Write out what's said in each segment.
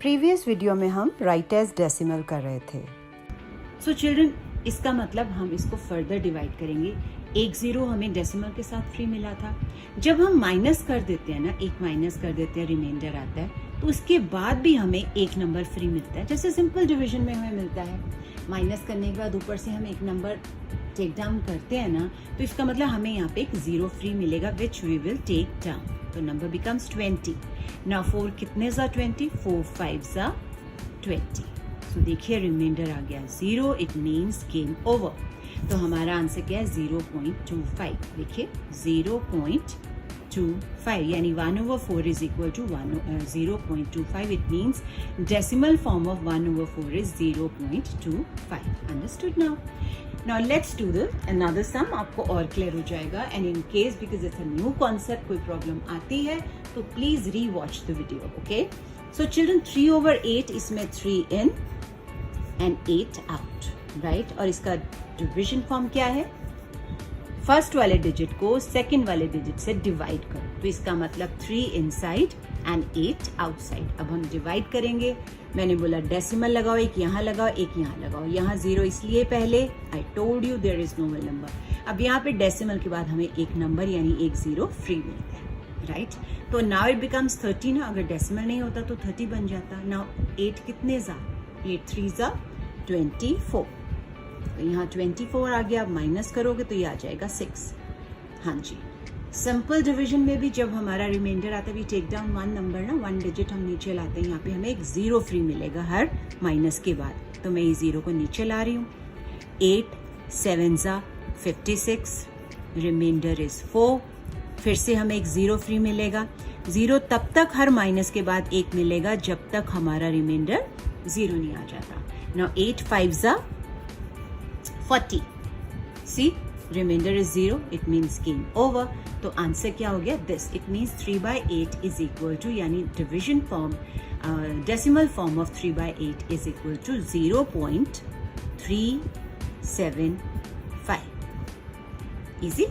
Previous video में हम right as decimal कर रहे थे। सो चिल्ड्रन, इसका मतलब हम इसको फर्दर डिवाइड करेंगे। एक जीरो हमें डेसिमल के साथ फ्री मिला था। जब हम माइनस कर देते हैं ना, एक माइनस कर देते हैं, रिमाइंडर आता है, तो उसके बाद भी हमें एक नंबर फ्री मिलता है, जैसे सिंपल डिवीजन में हमें मिलता है। माइनस करने के बाद ऊपर से हम एक नंबर टेक डाउन करते हैं ना, तो इसका मतलब हमें यहाँ पे एक जीरो फ्री मिलेगा, which we will take down. तो नंबर बिकम्स 20। नाउ 4 कितने जा 20, 4 5 जा 20। तो देखिए रिमाइंडर आ गया 0, इट मीन्स गेम ओवर। तो हमारा आंसर क्या है 0.25। देखिए 0.25 यानी 1/4 is equal to 0.25। It means decimal form of 1/4 is 0.25। Understood now? Now let's do the another sum, आपको और क्लियर हो जाएगा। And in case because it's a new concept कोई प्रॉब्लम आती है तो प्लीज री watch the video. Okay, so children 3/8 इसमें 3 in एंड 8 out, राइट? और इसका डिविजन फॉर्म क्या है? फर्स्ट वाले डिजिट को सेकंड वाले डिजिट से डिवाइड करो, तो इसका मतलब 3 inside एंड 8 outside। अब हम डिवाइड करेंगे। मैंने बोला डेसिमल लगाओ, एक यहाँ लगाओ, एक यहाँ लगाओ। यहाँ 0 इसलिए पहले, I told you there is no number. अब यहाँ पे डेसिमल के बाद हमें एक नंबर यानी एक 0 फ्री मिलता है, राइट? तो नाउ इट बिकम्स 30 ना, अगर डेसिमल नहीं होता तो 30 बन जाता। नाउ 8 कितने जा, 8 3 जा 24। तो यहाँ 24 आ गया। अब माइनस करोगे तो ये आ जाएगा 6। हाँ जी, सिंपल डिवीजन में भी जब हमारा रिमाइंडर आता है, वी टेक डाउन 1 नंबर ना, 1 डिजिट हम नीचे लाते हैं। यहाँ पे हमें एक 0 फ्री मिलेगा हर माइनस के बाद। तो मैं ये 0 को नीचे ला रही हूँ। 8 7 जा 56, रिमाइंडर इज 4। फिर से हमें एक 0 फ्री मिलेगा। 0 तब तक हर माइनस के बाद एक मिलेगा जब तक हमारा रिमाइंडर 0 नहीं आ जाता। नाउ 8 5 जा 40। See, remainder is 0, it means game over. तो आंसर क्या हो गया? This. It means 3/8 is equal to, यानी division form, decimal form of 3/8 is equal to 0.375। Easy.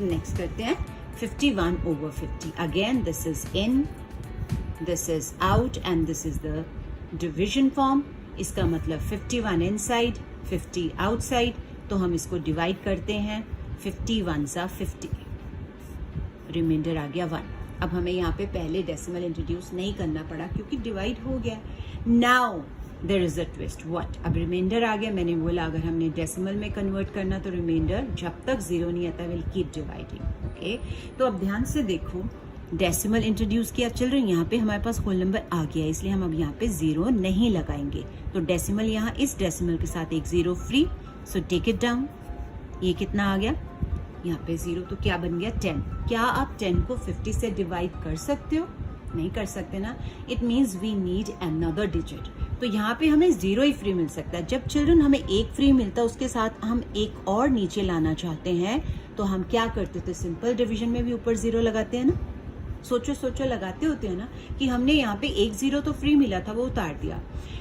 Next करते हैं 51/50। Again this is in, this is out and this is the division form. इसका मतलब 51 inside 50 outside. तो हम इसको divide करते हैं। 51 सा 50, रिमाइंडर आ गया 1। अब हमें यहाँ पे पहले डेसिमल इंट्रोड्यूस नहीं करना पड़ा क्योंकि डिवाइड हो गया। Now there is a twist. What? अब रिमाइंडर आ गया। मैंने बोला अगर हमने डेसिमल में कन्वर्ट करना तो रिमाइंडर जब तक 0 नहीं आता विल कीप डिवाइडिंग। ओके, तो अब ध्यान से देखो, डेसिमल इंट्रोड्यूस किया। चिल्ड्रन यहाँ पे हमारे पास होल नंबर आ गया, इसलिए हम अब यहाँ पे 0 नहीं लगाएंगे। तो डेसिमल यहाँ, इस डेसिमल के साथ एक 0 free. So take it down. ये कितना आ गया? यहाँ पे 0, तो क्या बन गया? 10। क्या आप 10 को 50 से डिवाइड कर सकते हो? नहीं कर सकते ना। It means we need another digit. तो यहाँ पे हमें 0 ही फ्री मिल सकता है। जब चिल्ड्रन हमें एक फ्री मिलता है, उसके साथ हम एक और नीचे लाना चाहते हैं, तो हम क्या करते थे? सिंपल डिवीजन में भी ऊपर 0 लगाते हैं ना। सोचो लगाते होते हैं ना कि हमने यहाँ पे एक 0 तो फ्री मिला था, वो उतार दिया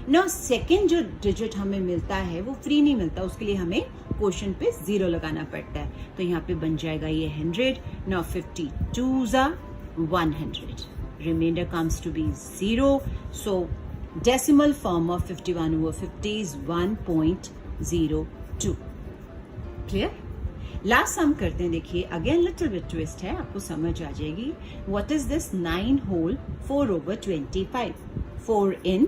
ना। सेकंड जो डिजिट हमें मिलता है वो फ्री नहीं मिलता, उसके लिए हमें क्वोशिएंट पे 0 लगाना पड़ता है। तो यहाँ पे बन जाएगा ये 100। नाउ 52 जा 100, remainder comes to be 0। So decimal form of 51/50 is 1.02। Clear? Last sum करते हैं। देखिए अगेन लिटिल बिट ट्विस्ट है, आपको समझ आ जाएगी। What is this? 9 whole 4/25। 4 in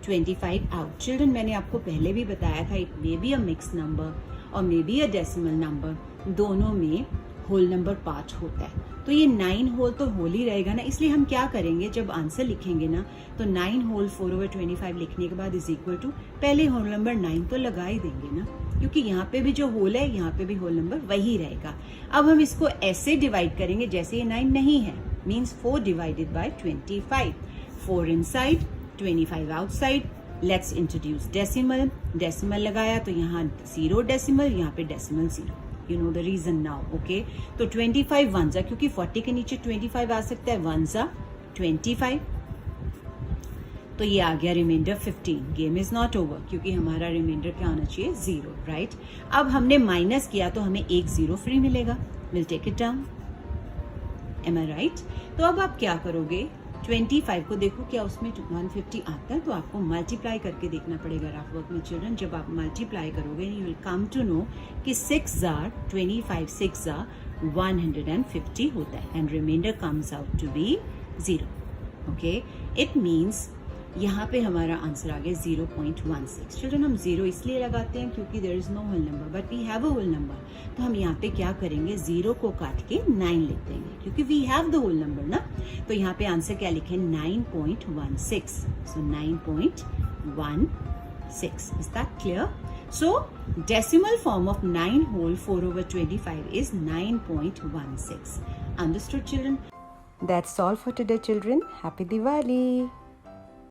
25 out। Children, मैंने आपको पहले भी बताया था, it may be a mix number और may be a decimal number, दोनों में होल नंबर पार्ट होता है। तो ये 9 होल तो होल ही रहेगा ना, इसलिए हम क्या करेंगे, जब आंसर लिखेंगे ना तो 9 होल 4/25 लिखने के बाद इज इक्वल टू, पहले होल नंबर 9 तो लगा ही देंगे ना, क्योंकि यहाँ पे भी जो होल है यहाँ पे भी होल नंबर वही रहेगा। अब हम इसको ऐसे डिवाइड करेंगे जैसे ये 9 नहीं है, means 4 divided by 25। 4 inside 25 outside. Let's introduce decimal. Decimal लगाया तो यहाँ 0 डेसिमल, यहाँ पे decimal 0। You know the reason now. Okay, तो 25 1 जा, क्योंकि 40 के नीचे 25 आ सकता है, 1 जा 25। तो ये आ गया reminder 15। Game is not over, क्योंकि हमारा रिमाइंडर क्या होना चाहिए? 0, राइट? अब हमने माइनस किया तो हमें एक 0 फ्री मिलेगा। Will take it down. Am I right? तो अब आप क्या करोगे? 25 को देखो क्या उसमें 150 आता है, तो आपको मल्टीप्लाई करके देखना पड़ेगा रफ वर्क में चिल्ड्रन। जब आप मल्टीप्लाई करोगे you will come to know कि 6 जार 25, 6 जार 150 होता है and reminder comes out to be 0। Okay, it means यहाँ पे हमारा आंसर आ गया 0.16। चिल्ड्रन हम 0 इसलिए लगाते हैं क्योंकि there is no whole number but we have a whole number, तो हम यहाँ पे क्या करेंगे 0 को काट के 9 लिख देंगे क्योंकि we have the whole number ना। तो यहाँ पे आंसर क्या लिखे 9.16, so 9.16। Is that clear? So decimal form of 9 whole 4/25 is 9.16. Understood children? That's all for today, children. Happy Diwali!